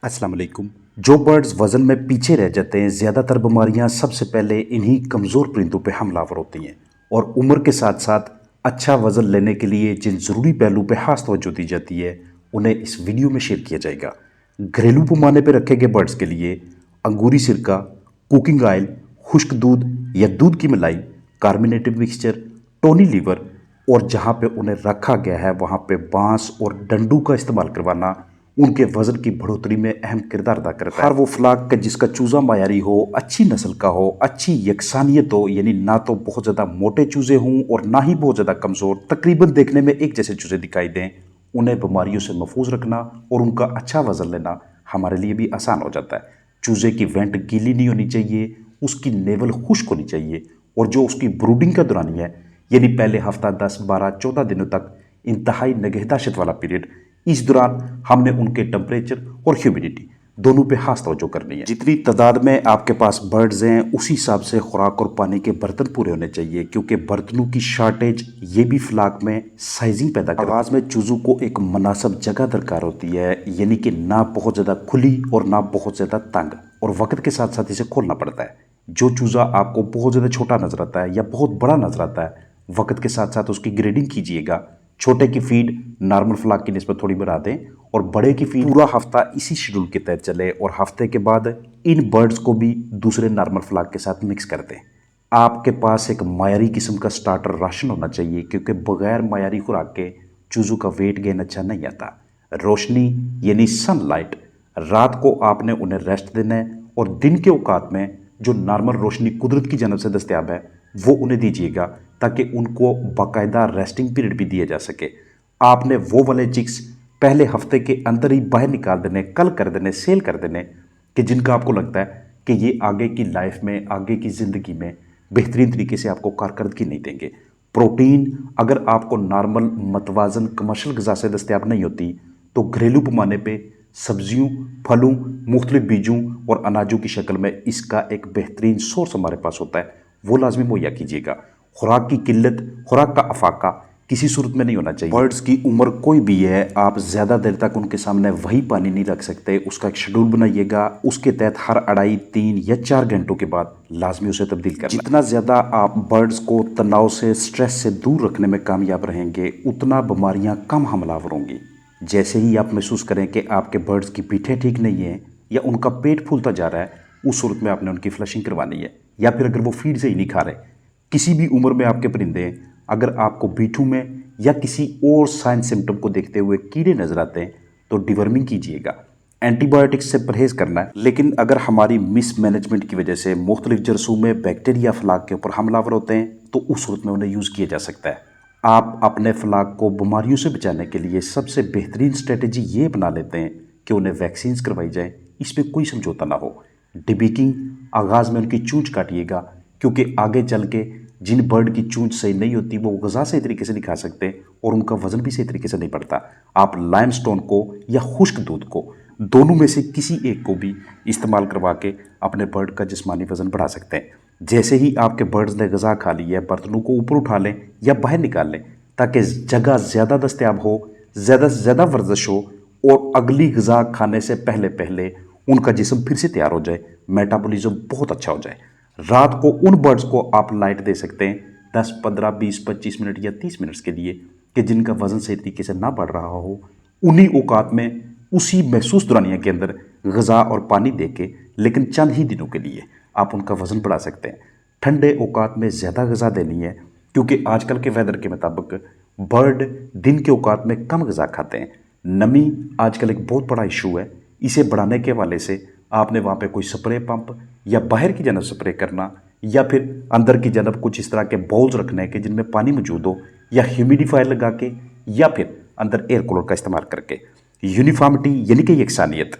अस्सलाम वालेकुम। जो बर्ड्स वज़न में पीछे रह जाते हैं, ज़्यादातर बीमारियां सबसे पहले इन्हीं कमज़ोर परिंदों पे हमलावर होती हैं। और उम्र के साथ साथ अच्छा वज़न लेने के लिए जिन ज़रूरी पहलू पे खास तवज्जो दी जाती है, उन्हें इस वीडियो में शेयर किया जाएगा। घरेलू पैमाने पर रखे गए बर्ड्स के लिए अंगूरी सिरका, कुकिंग ऑयल, खुश्क दूध या दूध की मलाई, कार्बोनेटेड मिक्सचर, टोनी लीवर और जहाँ पे उन्हें रखा गया है वहाँ पे बांस और डंडू का इस्तेमाल करवाना उनके वजन की बढ़ोतरी में अहम किरदार अदा करता है। हर वो फ्लाक का जिसका चूजा मायारी हो, अच्छी नस्ल का हो, अच्छी यकसानियत हो, यानी ना तो बहुत ज़्यादा मोटे चूजे हों और ना ही बहुत ज़्यादा कमज़ोर, तकरीबन देखने में एक जैसे चूजे दिखाई दें, उन्हें बीमारियों से महफूज रखना और उनका अच्छा वजन लेना हमारे लिए भी आसान हो जाता है। चूजे की वेंट गीली नहीं होनी चाहिए, उसकी नेवल खुश्क होनी चाहिए और जो उसकी ब्रूडिंग का दौरानी है, यानी पहले हफ्ता 10, 12, 14 दिनों तक इंतहाई निगहदाश्त वाला पीरियड, इस दौरान हमने उनके टेम्परेचर और ह्यूमिडिटी दोनों पे खास तवज्जो करनी है। जितनी तादाद में आपके पास बर्ड्स हैं उसी हिसाब से खुराक और पानी के बर्तन पूरे होने चाहिए, क्योंकि बर्तनों की शार्टेज ये भी फ्लाक में साइजिंग पैदा करती है। आगाज में चूजों को एक मुनासिब जगह दरकार होती है, यानी कि ना बहुत ज़्यादा खुली और ना बहुत ज़्यादा तंग, और वक्त के साथ साथ इसे खोलना पड़ता है। जो चूज़ा आपको बहुत ज़्यादा छोटा नजर आता है या बहुत बड़ा नजर आता है, वक्त के साथ साथ उसकी ग्रेडिंग कीजिएगा। छोटे की फीड नॉर्मल फ्लाक की निस्बत थोड़ी बढ़ा दें और बड़े की फीड पूरा हफ्ता इसी शेड्यूल के तहत चले और हफ्ते के बाद इन बर्ड्स को भी दूसरे नॉर्मल फ्लाक के साथ मिक्स कर दें। आपके पास एक मायारी किस्म का स्टार्टर राशन होना चाहिए, क्योंकि बगैर मायारी खुराक के चूजों का वेट गेन अच्छा नहीं आता। रोशनी यानी सनलाइट, रात को आपने उन्हें रेस्ट देना है और दिन के औकात में जो नॉर्मल रोशनी कुदरत की जानब से दस्तयाब है वो उन्हें दीजिएगा, ताकि उनको बाकायदा रेस्टिंग पीरियड भी दिया जा सके। आपने वो वाले चिक्स पहले हफ्ते के अंदर ही बाहर निकाल देने, कल कर देने, सेल कर देने, कि जिनका आपको लगता है कि ये आगे की लाइफ में, आगे की ज़िंदगी में बेहतरीन तरीके से आपको कारकर्दगी नहीं देंगे। प्रोटीन अगर आपको नॉर्मल मतवाजन कमर्शल गज़ा से दस्तयाब नहीं होती, तो घरेलू पैमाने पे सब्जियों, फलों, मुख्तलिफ बीजों और अनाजों की शक्ल में इसका एक बेहतरीन सोर्स हमारे पास होता है, वो लाजमी मुहैया कीजिएगा। खुराक की किल्लत, खुराक का अफाका किसी सूरत में नहीं होना चाहिए। बर्ड्स की उम्र कोई भी है, आप ज़्यादा देर तक उनके सामने वही पानी नहीं रख सकते। उसका एक शेड्यूल बनाइएगा, उसके तहत हर 2.5, 3 या 4 घंटों के बाद लाजमी उसे तब्दील करना। जितना ज़्यादा आप बर्ड्स को तनाव से, स्ट्रेस से दूर रखने में कामयाब रहेंगे, उतना बीमारियाँ कम हमलावर होंगी। जैसे ही आप महसूस करें कि आपके बर्ड्स की पीठें ठीक नहीं है या उनका पेट फूलता जा रहा है, उस सूरत में आपने उनकी फ्लशिंग करवानी है। या फिर अगर वो फीड से ही नहीं खा रहे, किसी भी उम्र में आपके परिंदे, अगर आपको बीठू में या किसी और साइन सिम्टम को देखते हुए कीड़े नजर आते हैं, तो डिवर्मिंग कीजिएगा। एंटीबायोटिक्स से परहेज करना है। लेकिन अगर हमारी मिसमैनेजमेंट की वजह से मुख्तलिफ जरासीम में बैक्टीरिया फ्लाक के ऊपर हमलावर होते हैं, तो उस सूरत में उन्हें यूज़ किया जा सकता है। आप अपने फ्लाक को बीमारियों से बचाने के लिए सबसे बेहतरीन स्ट्रेटजी ये अपना लेते हैं कि उन्हें वैक्सीन करवाई जाए, इसमें कोई समझौता ना हो। डिबीकिंग, आगाज़ में उनकी चूंच काटिएगा, क्योंकि आगे चल के जिन बर्ड की चूंच सही नहीं होती वो गज़ा सही तरीके से नहीं खा सकते और उनका वजन भी सही तरीके से नहीं बढ़ता। आप लाइमस्टोन को या खुश्क दूध को, दोनों में से किसी एक को भी इस्तेमाल करवा के अपने बर्ड का जिस्मानी वजन बढ़ा सकते हैं। जैसे ही आपके बर्ड्स ने गज़ा खा ली है, बर्तनों को ऊपर उठा लें या बाहर निकाल लें, ताकि जगह ज़्यादा दस्तयाब हो, ज़्यादा से ज़्यादा वर्जिश हो और अगली गज़ा खाने से पहले पहले उनका जिस्म फिर से तैयार हो जाए, मेटाबॉलिज्म बहुत अच्छा हो जाए। रात को उन बर्ड्स को आप लाइट दे सकते हैं 10, 15, 20, 25 मिनट या 30 मिनट्स के लिए, कि जिनका वजन सही तरीके से ना बढ़ रहा हो। उन्हीं औकात में, उसी महसूस दौरानिया के अंदर गज़ा और पानी दे के, लेकिन चंद ही दिनों के लिए आप उनका वजन बढ़ा सकते हैं। ठंडे औकात में ज़्यादा गज़ा देनी है, क्योंकि आजकल के वेदर के मुताबिक बर्ड दिन के औकात में कम गज़ा खाते हैं। नमी आजकल एक बहुत बड़ा इशू है। इसे बढ़ाने के हवाले से आपने वहाँ पे कोई स्प्रे पंप या बाहर की जानब स्प्रे करना, या फिर अंदर की जानब कुछ इस तरह के बाउल्स रखने के जिनमें पानी मौजूद हो, या ह्यूमिडिफायर लगा के, या फिर अंदर एयर कूलर का इस्तेमाल करके। यूनिफॉर्मिटी यानी कि यकसानियत,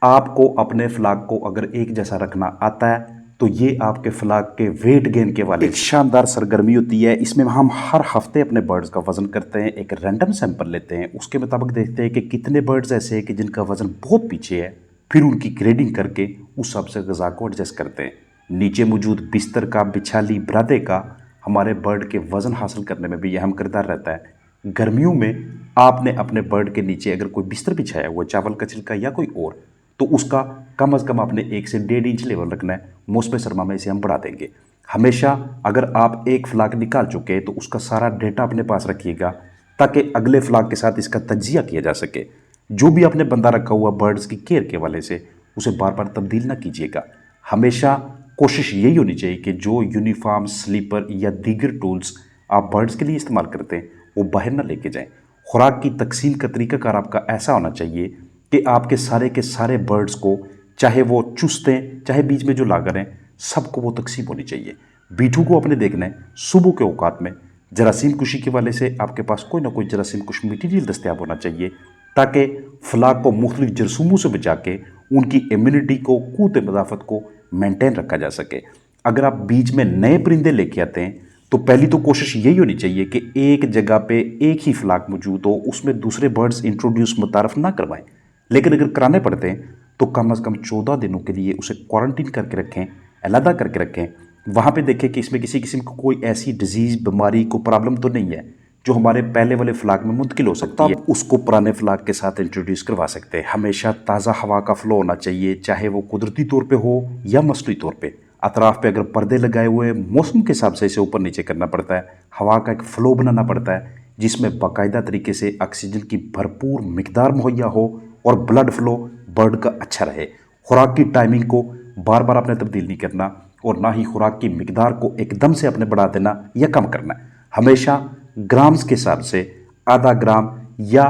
आपको अपने फ्लाग को अगर एक जैसा रखना आता है तो ये आपके फ्लाग के वेट गेन के वाले एक शानदार सरगर्मी होती है। इसमें हम हर हफ्ते अपने बर्ड्स का वजन करते हैं, एक रैंडम सैंपल लेते हैं, उसके मुताबिक देखते हैं कि कितने बर्ड्स ऐसे हैं कि जिनका वजन बहुत पीछे है, फिर उनकी ग्रेडिंग करके उस हिसाब से ग़िज़ा को एडजस्ट करते हैं। नीचे मौजूद बिस्तर का, बिछाली, बरादे का हमारे बर्ड के वज़न हासिल करने में भी अहम किरदार रहता है। गर्मियों में आपने अपने बर्ड के नीचे अगर कोई बिस्तर बिछाया हुआ, चावल का छिलका या कोई और, तो उसका कम अज़ कम आपने 1 से 1.5 इंच लेवल रखना है। मौसम सरमा में इसे हम बढ़ा देंगे। हमेशा अगर आप एक फ्लाग निकाल चुके हैं तो उसका सारा डेटा अपने पास रखिएगा, ताकि अगले फ्लाग के साथ इसका तजिया किया जा सके। जो भी आपने बंदा रखा हुआ बर्ड्स की केयर के वाले से, उसे बार बार तब्दील ना कीजिएगा। हमेशा कोशिश यही होनी चाहिए कि जो यूनिफॉर्म, स्लीपर या दीगर टूल्स आप बर्ड्स के लिए इस्तेमाल करते हैं वो बाहर ना लेके जाएं। खुराक की तकसीम का तरीकाकार आपका ऐसा होना चाहिए कि आपके सारे के सारे बर्ड्स को, चाहे वो चुस्त हैं चाहे बीच में जो लागर हैं, सबको वो तकसीम होनी चाहिए। बीठू को आपने देखना है सुबह के औकात में जरासीम कुशी के वाले से आपके पास कोई ना कोई जरासीम कुश मटीरियल दस्तियाब होना चाहिए, ताकि फ्लाग को मुख्तलिफ जरसूमों से बचा के उनकी इम्यूनिटी को, क़ुव्वत मदाफ़त को मेंटेन रखा जा सके। अगर आप बीच में नए परिंदे लेके आते हैं तो पहली तो कोशिश यही होनी चाहिए कि एक जगह पे एक ही फ्लाग मौजूद हो, उसमें दूसरे बर्ड्स इंट्रोड्यूस मुतारफ़ ना करवाएं। लेकिन अगर कराने पड़ते हैं तो कम अज़ कम 14 दिनों के लिए उसे क्वारंटीन करके रखें, अलहदा करके रखें। वहाँ पे देखें कि इसमें किसी किस्म की कोई ऐसी डिजीज़, बीमारी को प्रॉब्लम तो नहीं है जो हमारे पहले वाले फ्लाग में मुंतकिल हो सकती है। उसको पुराने फ्लाग के साथ इंट्रोड्यूस करवा सकते हैं। हमेशा ताज़ा हवा का फ़्लो होना चाहिए, चाहे वो कुदरती तौर पे हो या मसनूई तौर पे। अतराफ़ पे अगर पर्दे लगाए हुए, मौसम के हिसाब से इसे ऊपर नीचे करना पड़ता है। हवा का एक फ़्लो बनाना पड़ता है जिसमें बाकायदा तरीके से ऑक्सीजन की भरपूर मिकदार मुहैया हो और ब्लड फ़्लो बर्ड का अच्छा रहे। खुराक की टाइमिंग को बार बार आपने तब्दील नहीं करना, और ना ही खुराक की मिकदार को एकदम से आपने बढ़ा देना या कम करना है। हमेशा ग्राम्स के हिसाब से आधा ग्राम या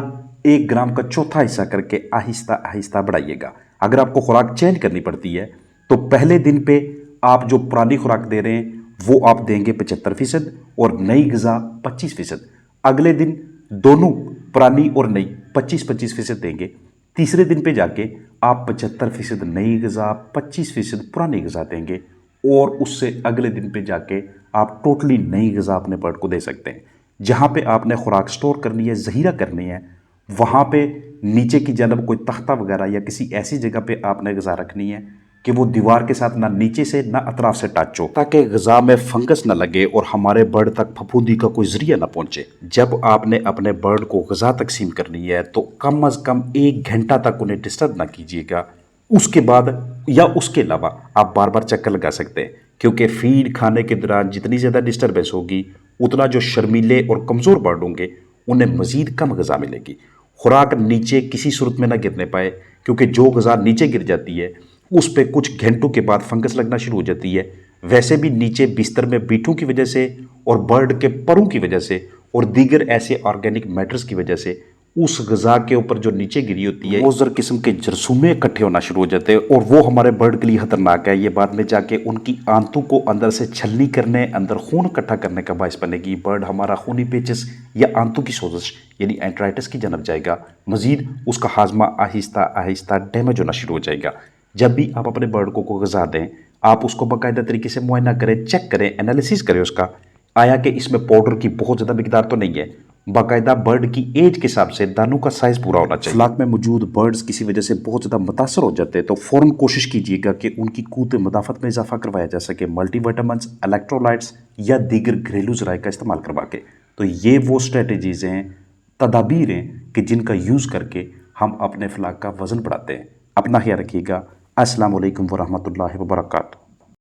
1 ग्राम का चौथा हिस्सा करके आहिस्ता आहिस्ता बढ़ाइएगा। अगर आपको खुराक चेंज करनी पड़ती है तो पहले दिन पे आप जो पुरानी खुराक दे रहे हैं वो आप देंगे 75% और नई ग़िज़ा 25%। अगले दिन दोनों पुरानी और नई 25-25% देंगे। तीसरे दिन पे जाके आप 75% नई ग़िज़ा, 25% पुरानी ग़िज़ा देंगे, और उससे अगले दिन पे जाके आप टोटली नई ग़िज़ा अपने बर्ड को दे सकते हैं। जहाँ पे आपने खुराक स्टोर करनी है, ज़हीरा करनी है, वहाँ पे नीचे की जानब कोई तख्ता वगैरह या किसी ऐसी जगह पे आपने ग़िज़ा रखनी है कि वो दीवार के साथ ना नीचे से ना अतराफ से टच हो, ताकि ग़िज़ा में फंगस ना लगे और हमारे बर्ड तक फफूंदी का कोई ज़रिया ना पहुँचे। जब आपने अपने बर्ड को ग़िज़ा तकसीम करनी है तो कम अज़ कम 1 घंटा तक उन्हें डिस्टर्ब ना कीजिएगा। उसके बाद या उसके अलावा आप बार बार चक्कर लगा सकते हैं, क्योंकि फीड खाने के दौरान जितनी ज़्यादा डिस्टर्बेंस होगी उतना जो शर्मीले और कमज़ोर बर्ड होंगे उन्हें मज़ीद कम ग़िज़ा मिलेगी। खुराक नीचे किसी सूरत में ना गिरने पाए, क्योंकि जो ग़िज़ा नीचे गिर जाती है उस पर कुछ घंटों के बाद फंगस लगना शुरू हो जाती है। वैसे भी नीचे बिस्तर में बीठों की वजह से और बर्ड के परों की वजह से और दीगर ऐसे ऑर्गेनिक मैटर्स की वजह से उस ग़िज़ा के ऊपर जो नीचे गिरी होती है मोज़र किस्म के जरसूमे इकट्ठे होना शुरू हो जाते हैं, और वो हमारे बर्ड के लिए ख़तरनाक है। ये बाद में जाके उनकी आंतों को अंदर से छलनी करने, अंदर खून इकट्ठा करने का बायस बनेगी। बर्ड हमारा खूनी पेचिस या आंतों की सोजिश यानी एंट्राइटिस की जानब जाएगा। मज़ीद उसका हाजमा आहिस्ता आहिस्ता डैमेज होना शुरू हो जाएगा। जब भी आप अपने बर्ड को ग़िज़ा दें, आप उसको बाकायदा तरीके से मुआयना करें, चेक करें, एनालिसिस करें उसका, आया कि इसमें पाउडर की बहुत ज़्यादा मिकदार तो नहीं है। बाकायदा बर्ड की एज के हिसाब से दानों का साइज़ पूरा होना चाहिए। फ्लाक में मौजूद बर्ड्स किसी वजह से बहुत ज़्यादा मुतासर हो जाते हैं तो फ़ौरन कोशिश कीजिएगा कि उनकी क़ुव्वत मदाफ़त में इजाफा करवाया जा सके, मल्टीविटामिन्स, इलेक्ट्रोलाइट्स या दीगर घरेलू ज़राए का इस्तेमाल करवा के। तो ये वो स्ट्रेटजीज़ हैं, तदाबीर हैं कि जिनका यूज़ करके हम अपने फ्लाक का वज़न बढ़ाते हैं। अपना ख्याल रखिएगा। अस्सलामु अलैकुम वरहमतुल्लाहि वबरकातुहू।